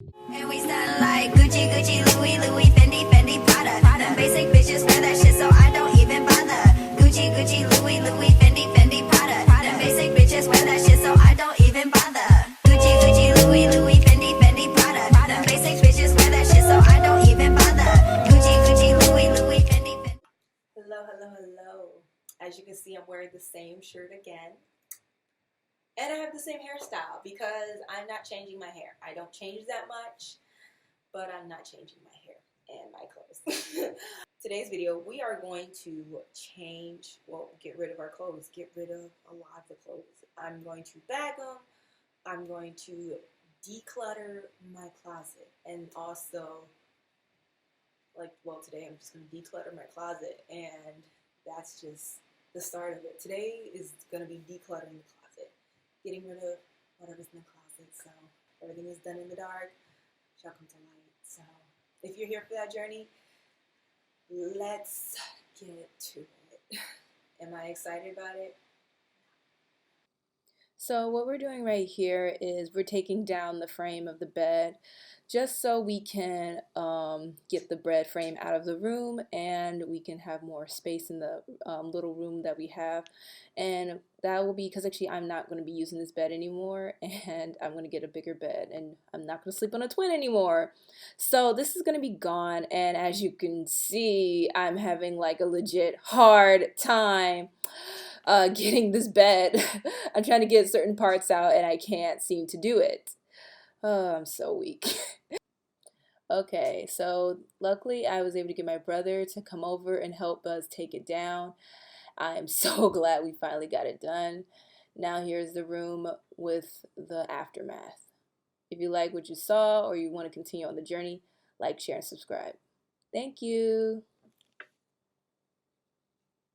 And we stand like Gucci, Gucci, Louis, Louis, Fendi, Fendi, Prada. Them basic bitches wear that shit, so I don't even bother. Gucci, Gucci, Louis, Louis, Fendi, Fendi, Prada. Them basic bitches wear that shit, so I don't even bother. Gucci, Gucci, Louis, Louis, Fendi, Fendi, Prada. Them basic bitches wear that shit, so I don't even bother. Gucci, Gucci, Louis, Louis, Fendi, Fendi. Hello, hello, hello. As you can see, I'm wearing the same shirt again. And I have the same hairstyle because I'm not changing my hair. I don't change that much, but I'm not changing my hair and my clothes. Today's video, we are going to get rid of our clothes, get rid of a lot of the clothes. I'm going to bag them. I'm going to declutter my closet, and also, today I'm just going to declutter my closet, and that's just the start of it. Today is going to be decluttering the closet, getting rid of whatever's in the closet, so everything is done in the dark shall come to light. So if you're here for that journey, let's get to it. Am I excited about it? So what we're doing right here is we're taking down the frame of the bed just so we can get the bed frame out of the room, and we can have more space in the little room that we have. And that will be because actually I'm not going to be using this bed anymore, and I'm going to get a bigger bed, and I'm not going to sleep on a twin anymore. So this is going to be gone, and as you can see, I'm having like a legit hard time getting this bed. I'm trying to get certain parts out and I can't seem to do it. Oh, I'm so weak. Okay, so luckily I was able to get my brother to come over and help us take it down. I'm so glad we finally got it done. Now here's the room with the aftermath. If you like what you saw or you want to continue on the journey, like, share, and subscribe. Thank you.